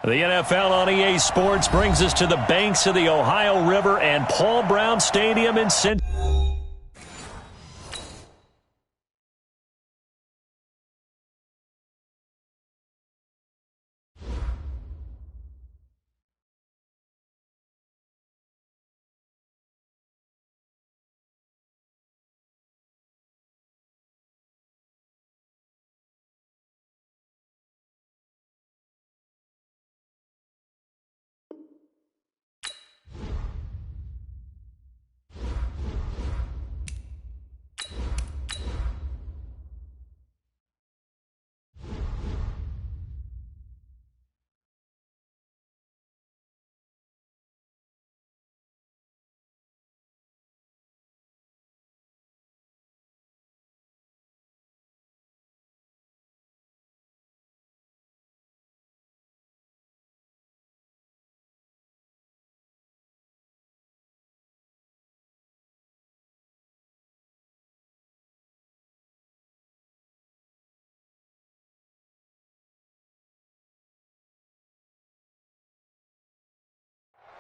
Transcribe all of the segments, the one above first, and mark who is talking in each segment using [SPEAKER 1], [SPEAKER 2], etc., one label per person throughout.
[SPEAKER 1] The NFL on EA Sports brings us to the banks of the Ohio River and Paul Brown Stadium in Cincinnati.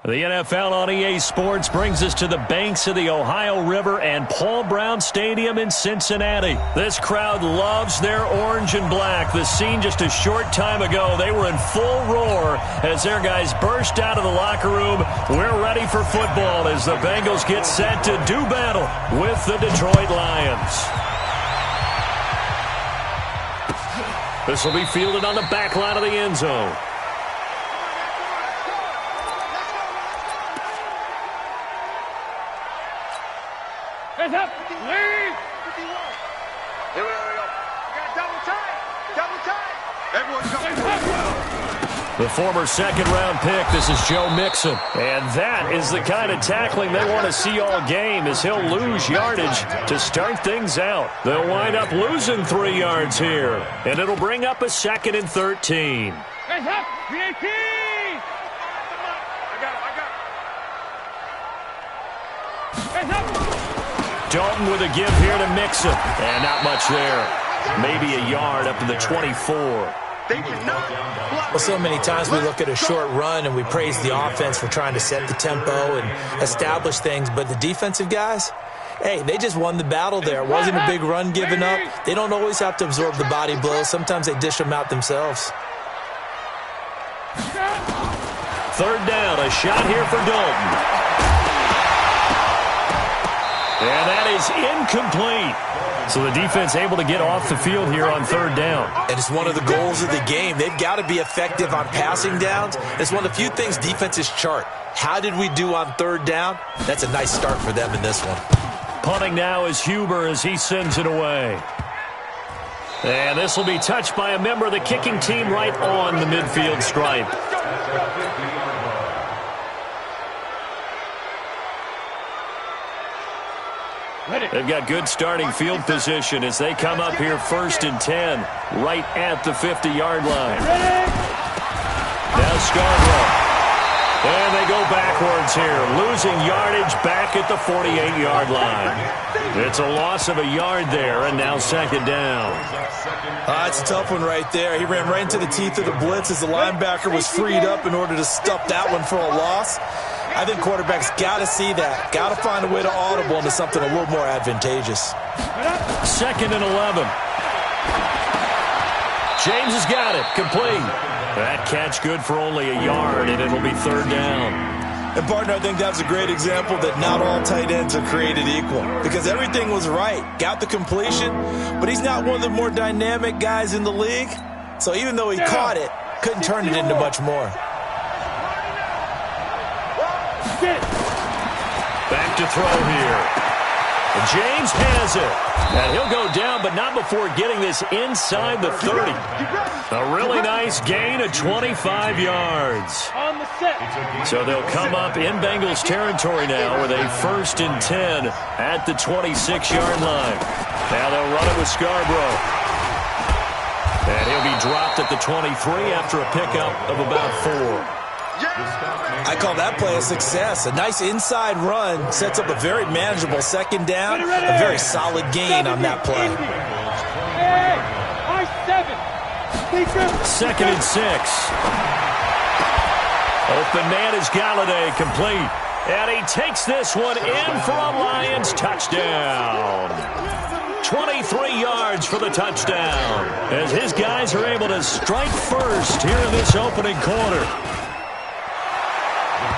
[SPEAKER 1] The NFL on EA Sports brings us to the banks of the Ohio River and Paul Brown Stadium in Cincinnati. This crowd loves their orange and black. The scene just a short time ago, they were in full roar as their guys burst out of the locker room. We're ready for football as the Bengals get set to do battle with the Detroit Lions. This will be fielded on the back line of the end zone.
[SPEAKER 2] Hands up, lead. 51. Here we go. We got double tight. Everyone come.
[SPEAKER 1] The former second-round pick, this is Joe Mixon. And that is the kind of tackling they want to see all game as he'll lose yardage to start things out. They'll wind up losing 3 yards here. And it'll bring up a 2nd and 13.
[SPEAKER 2] Hands up, VAT. I got it. Hands up.
[SPEAKER 1] Dalton with a give here to Mixon. And not much there. Maybe a yard up to the 24.
[SPEAKER 3] Well, so many times we look at a short run and we praise the offense for trying to set the tempo and establish things. But the defensive guys, hey, they just won the battle there. It wasn't a big run given up. They don't always have to absorb the body blows. Sometimes they dish them out themselves.
[SPEAKER 1] 3rd down, a shot here for Dalton. And that is incomplete. So the defense able to get off the field here on 3rd down.
[SPEAKER 3] And it's one of the goals of the game. They've got to be effective on passing downs. It's one of the few things defenses chart. How did we do on 3rd down? That's a nice start for them in this one.
[SPEAKER 1] Punting now is Huber as he sends it away. And this will be touched by a member of the kicking team right on the midfield stripe. They've got good starting field position as they come up here 1st and 10, right at the 50-yard line. Now Scarborough. And they go backwards here, losing yardage back at the 48-yard line. It's a loss of a yard there, and now 2nd down.
[SPEAKER 3] It's a tough one right there. He ran right into the teeth of the blitz as the linebacker was freed up in order to stuff that one for a loss. I think quarterbacks got to see that. Got to find a way to audible into something a little more advantageous.
[SPEAKER 1] 2nd and 11. James has got it. Complete. That catch good for only a yard, and it'll be 3rd down.
[SPEAKER 3] And, partner, I think that's a great example that not all tight ends are created equal because everything was right. Got the completion, but he's not one of the more dynamic guys in the league. So even though he caught it, couldn't turn it into much more.
[SPEAKER 1] Back to throw here. And James has it. And he'll go down, but not before getting this inside the 30. A really nice gain of 25 yards. So they'll come up in Bengals territory now with a 1st and 10 at the 26-yard line. Now they'll run it with Scarborough. And he'll be dropped at the 23 after a pickup of about 4.
[SPEAKER 3] I call that play a success. A nice inside run sets up a very manageable 2nd down. A very solid gain on that play.
[SPEAKER 1] 2nd and 6. Open man is Galladay, complete. And he takes this one in for a Lions touchdown. 23 yards for the touchdown as his guys are able to strike first here in this opening quarter.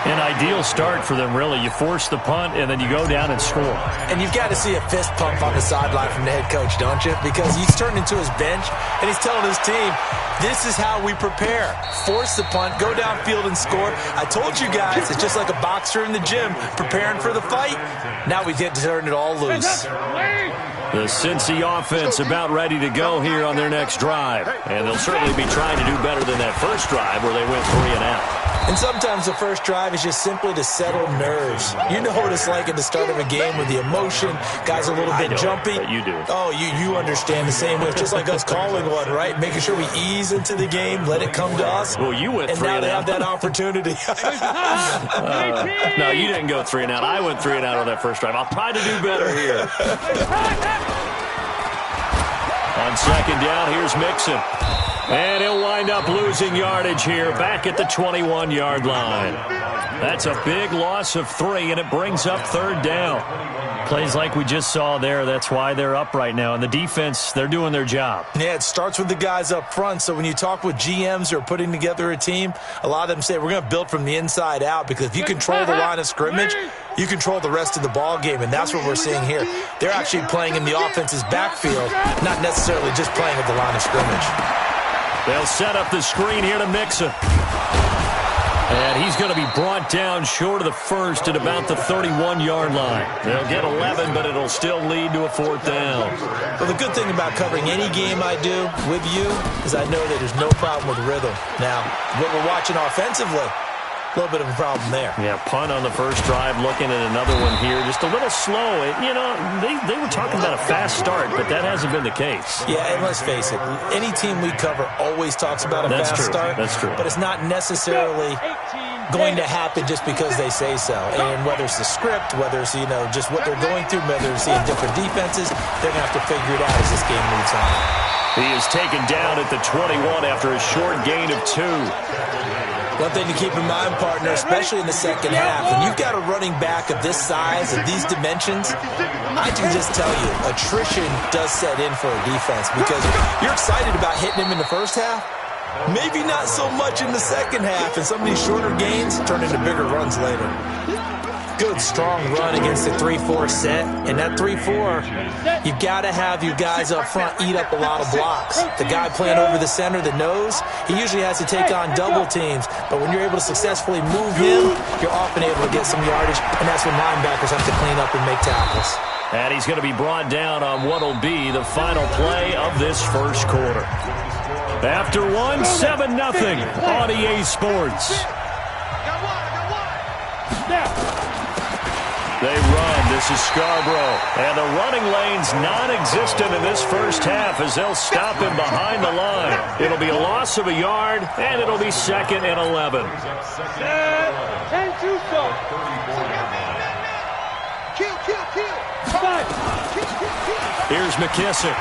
[SPEAKER 1] An ideal start for them, really. You force the punt, and then you go down and score.
[SPEAKER 3] And you've got to see a fist pump on the sideline from the head coach, don't you? Because he's turned into his bench, and he's telling his team, this is how we prepare. Force the punt, go downfield and score. I told you guys, it's just like a boxer in the gym preparing for the fight. Now we get to turn it all loose.
[SPEAKER 1] The Cincy offense about ready to go here on their next drive. And they'll certainly be trying to do better than that first drive where they went 3 and out.
[SPEAKER 3] And sometimes the first drive is just simply to settle nerves. You know what it's like at the start of a game with the emotion. Guys are a little bit jumpy.
[SPEAKER 1] You do.
[SPEAKER 3] Oh, you understand the same way. It's just like us calling one, right? Making sure we ease into the game, let it come to us.
[SPEAKER 1] Well, you went 3 and out.
[SPEAKER 3] And now they have that opportunity.
[SPEAKER 1] No, you didn't go 3 and out. I went 3 and out on that first drive. I'll try to do better here. On second down, here's Mixon. And he'll wind up losing yardage here back at the 21-yard line. That's a big loss of 3, and it brings up third down. Plays like we just saw there. That's why they're up right now. And the defense, they're doing their job.
[SPEAKER 3] Yeah, it starts with the guys up front. So when you talk with GMs who are putting together a team, a lot of them say we're going to build from the inside out, because if you control the line of scrimmage, you control the rest of the ball game, and that's what we're seeing here. They're actually playing in the offense's backfield, not necessarily just playing at the line of scrimmage.
[SPEAKER 1] They'll set up the screen here to Mixon. And he's going to be brought down short of the first at about the 31-yard line. They'll get 11, but it'll still lead to a fourth down.
[SPEAKER 3] Well, the good thing about covering any game I do with you is I know that there's no problem with rhythm. Now, what we're watching offensively, a little bit of a problem there.
[SPEAKER 1] Yeah, punt on the first drive, looking at another one here. Just a little slow. You know, they were talking about a fast start, but that hasn't been the case.
[SPEAKER 3] Yeah, and let's face it, any team we cover always talks about a fast start.
[SPEAKER 1] That's true.
[SPEAKER 3] But it's not necessarily going to happen just because they say so. And whether it's the script, whether it's, just what they're going through, whether they're seeing different defenses, they're going to have to figure it out as this game moves on.
[SPEAKER 1] He is taken down at the 21 after a short gain of 2.
[SPEAKER 3] One thing to keep in mind, partner, especially in the second half, when you've got a running back of this size, of these dimensions, I can just tell you, attrition does set in for a defense, because you're excited about hitting him in the first half, maybe not so much in the second half, and some of these shorter gains turn into bigger runs later. Good, strong run against the 3-4 set. And that 3-4, you've got to have your guys up front eat up a lot of blocks. The guy playing over the center, the nose, he usually has to take on double teams. But when you're able to successfully move him, you're often able to get some yardage, and that's when linebackers have to clean up and make tackles.
[SPEAKER 1] And he's going to be brought down on what will be the final play of this first quarter. After 1, 7-0 on EA Sports. They run. This is Scarborough. And the running lane's non-existent in this first half as they'll stop him behind the line. It'll be a loss of a yard, and it'll be 2nd and 11. Here's McKissick.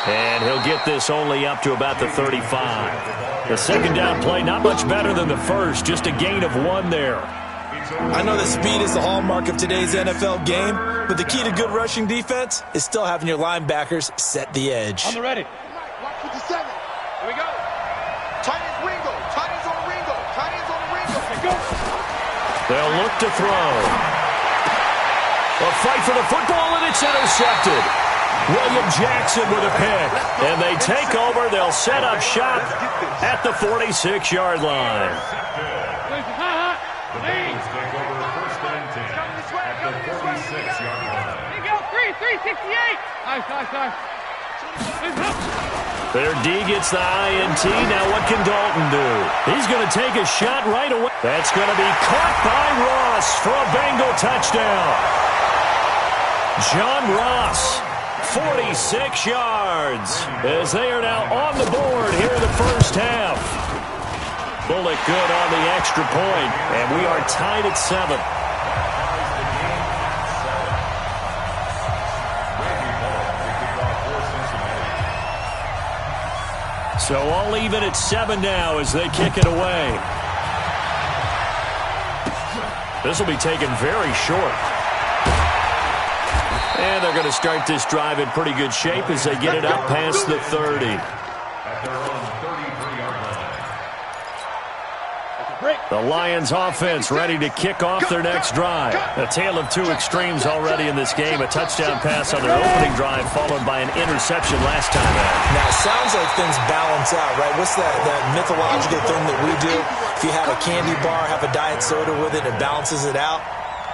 [SPEAKER 1] And he'll get this only up to about the 35. The second down play, not much better than the first, just a gain of 1 there.
[SPEAKER 3] I know that speed is the hallmark of today's NFL game, but the key to good rushing defense is still having your linebackers set the edge.
[SPEAKER 2] On the ready.
[SPEAKER 4] Watch 57. Here we go. Tight ends Ringo. Tight ends on the Ringo. Tight ends on the Ringo.
[SPEAKER 2] Okay, go.
[SPEAKER 1] They'll look to throw. A fight for the football, and it's intercepted. William Jackson with a pick. And they take over. They'll set up shop at the 46-yard line. Their D gets the INT. Now what can Dalton do? He's going to take a shot right away. That's going to be caught by Ross for a Bengal touchdown. John Ross, 46 yards, as they are now on the board here in the first half. Bullock good on the extra point, and we are tied at 7. So all even at 7 now as they kick it away. This will be taken very short. And they're going to start this drive in pretty good shape as they get it up past the 30. The Lions offense ready to kick off their next drive. A tale of two extremes already in this game. A touchdown pass on their opening drive followed by an interception last time out.
[SPEAKER 3] Now, it sounds like things balance out, right? What's that mythological thing that we do? If you have a candy bar, have a diet soda with it, it balances it out.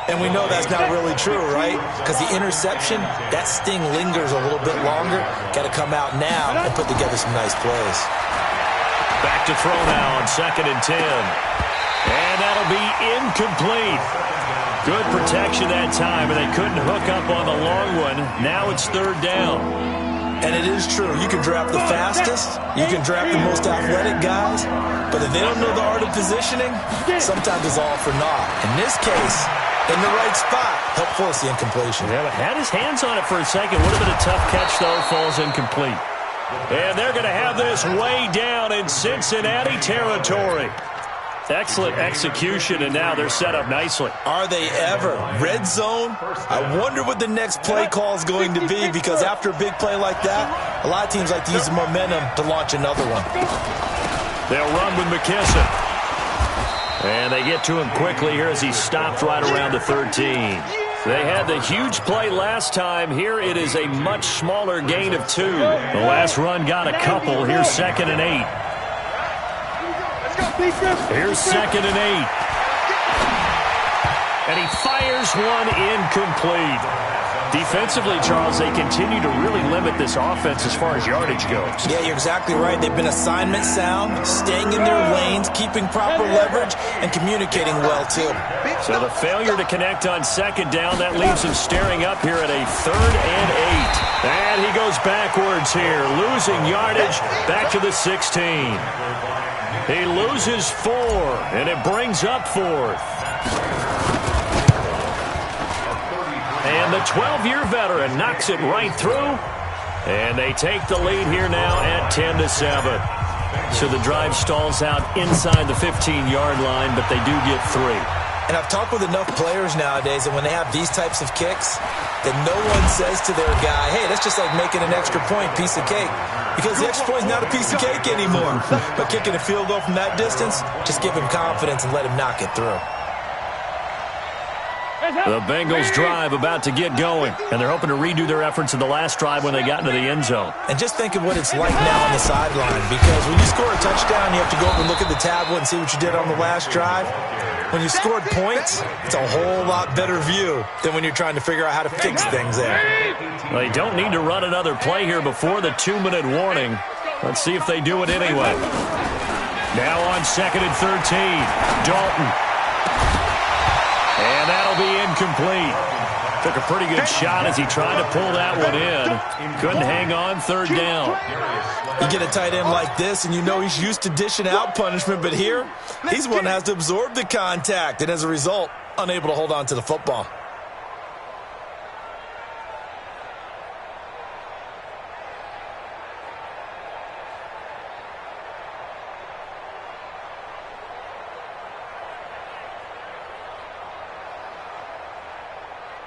[SPEAKER 3] And we know that's not really true, right? Because the interception, that sting lingers a little bit longer. Got to come out now and put together some nice plays.
[SPEAKER 1] Back to throw now on 2nd and 10. And that'll be incomplete. Good protection that time, and they couldn't hook up on the long one. Now it's 3rd down.
[SPEAKER 3] And it is true. You can draft the fastest. You can draft the most athletic guys. But if they don't know the art of positioning, sometimes it's all for naught. In this case, in the right spot, help force the incompletion.
[SPEAKER 1] Yeah, but had his hands on it for a second. Would have been a tough catch, though. Falls incomplete. And they're going to have this way down in Cincinnati territory. Excellent execution, and now they're set up nicely.
[SPEAKER 3] Are they ever? Red zone? I wonder what the next play call is going to be, because after a big play like that, a lot of teams like to use the momentum to launch another one.
[SPEAKER 1] They'll run with McKissick. And they get to him quickly here as he stopped right around the 13. They had the huge play last time. Here it is a much smaller gain of 2. The last run got a couple. Here's 2nd and 8. Here's 2nd and 8. And he fires one incomplete. Defensively, Charles, they continue to really limit this offense as far as yardage goes.
[SPEAKER 3] Yeah, you're exactly right. They've been assignment sound, staying in their lanes, keeping proper leverage, and communicating well, too.
[SPEAKER 1] So the failure to connect on 2nd down, that leaves him staring up here at a 3rd and 8. And he goes backwards here, losing yardage back to the 16. He loses 4, and it brings up 4th. And the 12-year veteran knocks it right through. And they take the lead here now at 10-7. So the drive stalls out inside the 15-yard line, but they do get 3.
[SPEAKER 3] And I've talked with enough players nowadays, and when they have these types of kicks, that no one says to their guy, hey, that's just like making an extra point, piece of cake. Because the extra point is not a piece of cake anymore. But kicking a field goal from that distance, just give him confidence and let him knock it through.
[SPEAKER 1] The Bengals drive about to get going, and they're hoping to redo their efforts in the last drive when they got into the end zone.
[SPEAKER 3] And just think of what it's like now on the sideline, because when you score a touchdown, you have to go over and look at the tablet and see what you did on the last drive. When you scored points, it's a whole lot better view than when you're trying to figure out how to fix things there.
[SPEAKER 1] Well, they don't need to run another play here before the 2-minute warning. Let's see if they do it anyway. Now on 2nd and 13, Dalton. And that'll be incomplete. Took a pretty good shot as he tried to pull that one in. Couldn't hang on 3rd down.
[SPEAKER 3] You get a tight end like this, and you know he's used to dishing out punishment, but here, he's one that has to absorb the contact, and as a result, unable to hold on to the football.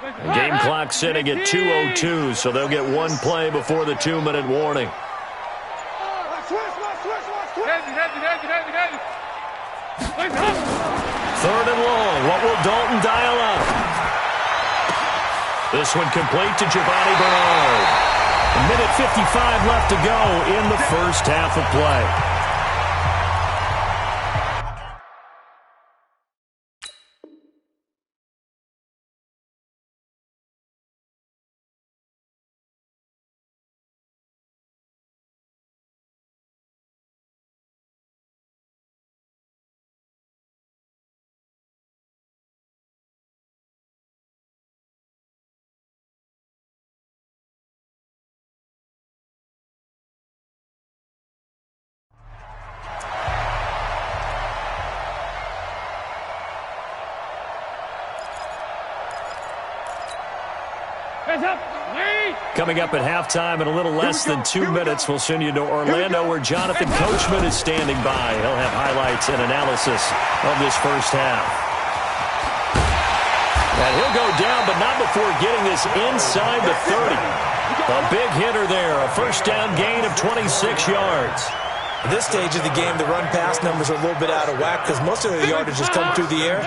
[SPEAKER 1] The game clock sitting at 2:02, so they'll get one play before the 2-minute warning. Third and long. What will Dalton dial up? This one complete to Giovanni Bernard. A minute 55 left to go in the first half of play. Coming up at halftime in a little less than 2 minutes, we'll send you to Orlando where Jonathan Coachman is standing by. He'll have highlights and analysis of this first half. And he'll go down, but not before getting this inside the 30. A big hitter there, a first down gain of 26 yards.
[SPEAKER 3] At this stage of the game, the run-pass numbers are a little bit out of whack because most of the yardage has come through the air.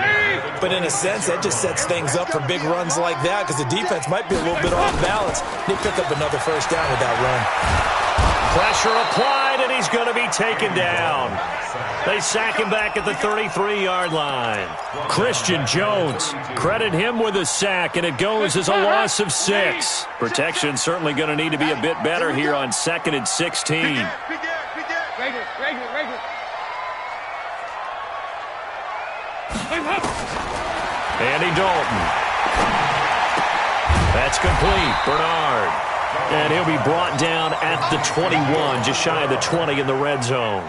[SPEAKER 3] But in a sense, that just sets things up for big runs like that because the defense might be a little bit off balance. They pick up another first down with that run.
[SPEAKER 1] Pressure applied, and he's going to be taken down. They sack him back at the 33-yard line. Christian Jones, credit him with a sack, and it goes as a loss of 6. Protection certainly going to need to be a bit better here on 2nd and 16. Andy Dalton. That's complete. Bernard. And he'll be brought down at the 21, just shy of the 20 in the red zone.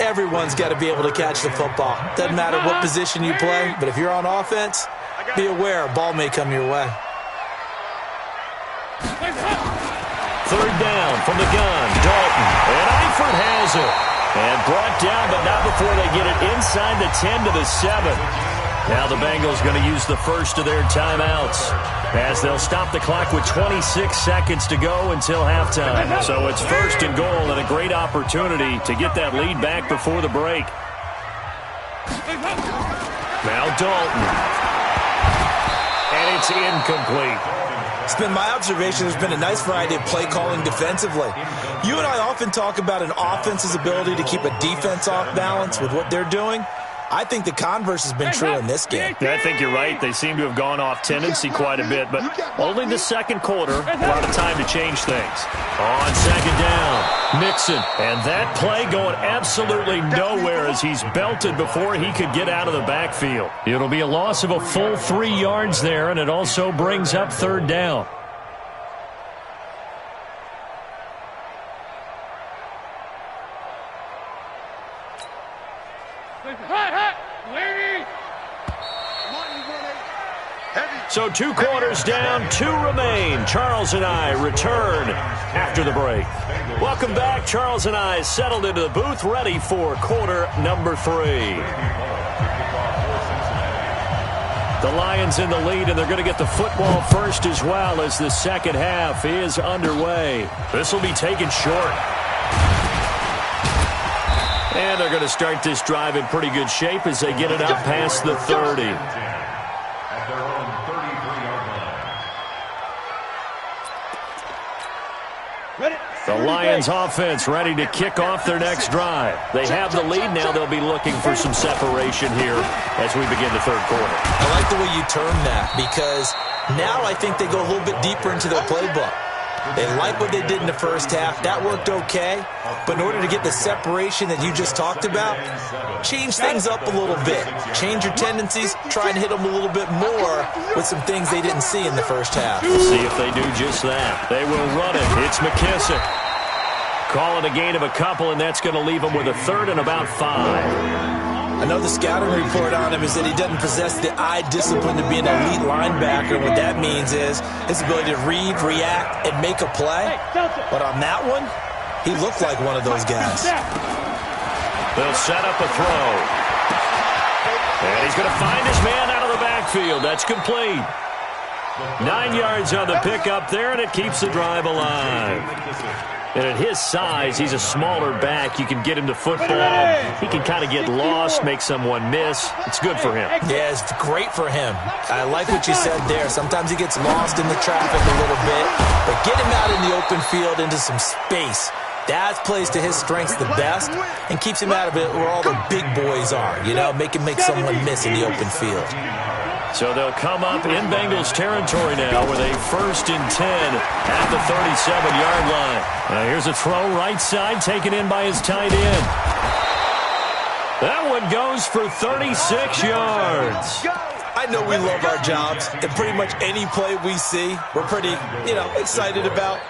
[SPEAKER 3] Everyone's got to be able to catch the football. Doesn't matter what position you play, but if you're on offense, be aware a ball may come your way.
[SPEAKER 1] Third down from the gun. Dalton. And Eifert has it. And brought down, but not before they get it inside the 10 to the 7. Now the Bengals going to use the first of their timeouts as they'll stop the clock with 26 seconds to go until halftime. So it's first and goal and a great opportunity to get that lead back before the break. Now Dalton. And it's incomplete.
[SPEAKER 3] It's been my observation there's been a nice variety of play calling defensively. You and I often talk about an offense's ability to keep a defense off balance with what they're doing. I think the converse has been true in this game.
[SPEAKER 1] Yeah, I think you're right. They seem to have gone off tendency quite a bit, but only the second quarter, a lot of time to change things. On second down, Mixon. And that play going absolutely nowhere as he's belted before he could get out of the backfield. It'll be a loss of a full 3 yards there, and it also brings up third down. So 2 quarters down, 2 remain. Charles and I return after the break. Welcome back. Charles and I settled into the booth, ready for quarter number 3. The Lions in the lead, and they're going to get the football first as well as the second half is underway. This will be taken short. And they're going to start this drive in pretty good shape as they get it up past the 30. The Lions offense ready to kick off their next drive. They have the lead now. They'll be looking for some separation here as we begin the third quarter.
[SPEAKER 3] I like the way you term that because now I think they go a little bit deeper into their playbook. They like what they did in the first half. That worked okay. But in order to get the separation that you just talked about, change things up a little bit. Change your tendencies. Try and hit them a little bit more with some things they didn't see in the first half.
[SPEAKER 1] We'll see if they do just that. They will run it. It's McKissick. Call it a gain of a couple, and that's going to leave them with a third and about 5.
[SPEAKER 3] I know the scouting report on him is that he doesn't possess the eye discipline to be an elite linebacker. What that means is his ability to read, react, and make a play. But on that one, he looked like one of those guys.
[SPEAKER 1] They'll set up a throw. And he's going to find his man out of the backfield. That's complete. 9 yards on the pickup there, and it keeps the drive alive. And at his size, he's a smaller back. You can get him to football. He can kind of get lost, make someone miss. It's good for him.
[SPEAKER 3] Yeah, it's great for him. I like what you said there. Sometimes he gets lost in the traffic a little bit. But get him out in the open field into some space. That plays to his strengths the best and keeps him out of it where all the big boys are. You know, make someone miss in the open field.
[SPEAKER 1] So they'll come up in Bengals territory now with a 1st and 10 at the 37-yard line. Here's a throw right side taken in by his tight end. That one goes for 36 yards.
[SPEAKER 3] I know we love our jobs, and pretty much any play we see, we're pretty, excited about.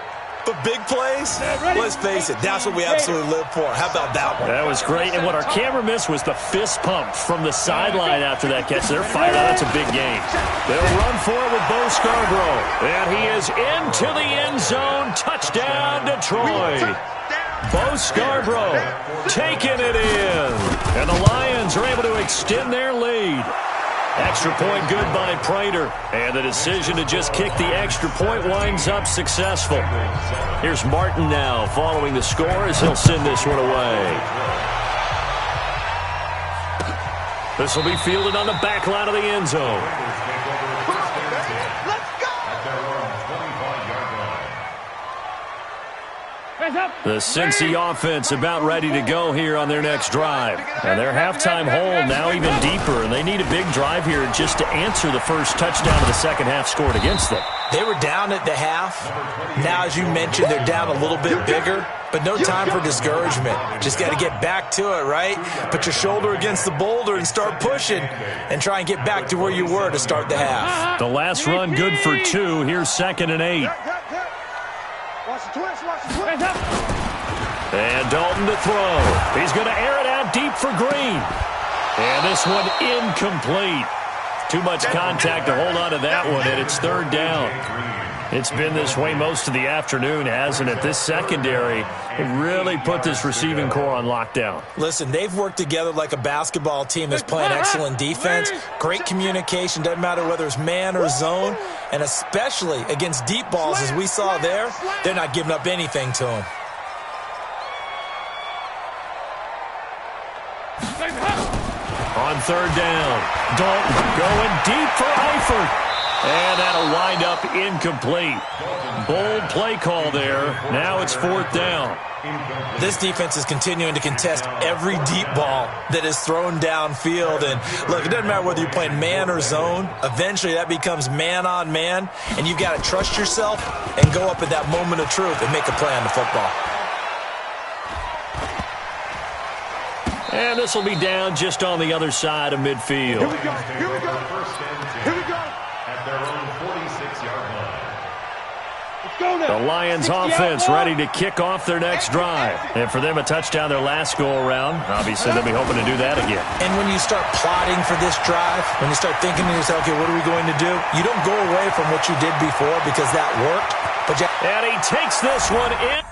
[SPEAKER 3] But big plays, let's face it, that's what we absolutely live for. How about that one?
[SPEAKER 1] That was great, and what our camera missed was the fist pump from the sideline after that catch. They're fired out. That's a big game. They'll run for it with Bo Scarborough, and he is into the end zone. Touchdown, Detroit. Bo Scarborough taking it in, and the Lions are able to extend their lead. Extra point good by Prater. And the decision to just kick the extra point winds up successful. Here's Martin now following the score as he'll send this one away. This will be fielded on the back line of the end zone. The Cincy offense about ready to go here on their next drive. And their halftime hole now even deeper, and they need a big drive here just to answer the first touchdown of the second half scored against them.
[SPEAKER 3] They were down at the half. Now, as you mentioned, they're down a little bit bigger, but no time for discouragement. Just got to get back to it, right? Put your shoulder against the boulder and start pushing and try and get back to where you were to start the half.
[SPEAKER 1] The last run good for 2. Here's 2nd and 8.
[SPEAKER 2] Watch the twist, watch the twist.
[SPEAKER 1] And Dalton to throw. He's going to air it out deep for Green. And this one incomplete. Too much contact to hold on to that one, and it's 3rd down. It's been this way most of the afternoon, hasn't it? This secondary really put this receiving core on lockdown.
[SPEAKER 3] Listen, they've worked together like a basketball team that's playing excellent defense. Great communication, doesn't matter whether it's man or zone. And especially against deep balls, as we saw there, they're not giving up anything to them.
[SPEAKER 1] On 3rd down, Dalton going deep for Eifert. And that'll wind up incomplete. Bold play call there. Now it's 4th down.
[SPEAKER 3] This defense is continuing to contest every deep ball that is thrown downfield. And look, it doesn't matter whether you're playing man or zone. Eventually that becomes man on man. And you've got to trust yourself and go up at that moment of truth and make a play on the football.
[SPEAKER 1] And this will be down just on the other side of midfield.
[SPEAKER 2] Here we go, here we go, here we go.
[SPEAKER 5] At their own 46-yard line.
[SPEAKER 2] Let's go now.
[SPEAKER 1] The Lions offense ready to kick off their next drive. And for them, a touchdown their last go-around. Obviously, they'll be hoping to do that again.
[SPEAKER 3] And when you start plotting for this drive, when you start thinking to yourself, okay, what are we going to do? You don't go away from what you did before because that worked. But
[SPEAKER 1] and he takes this one in.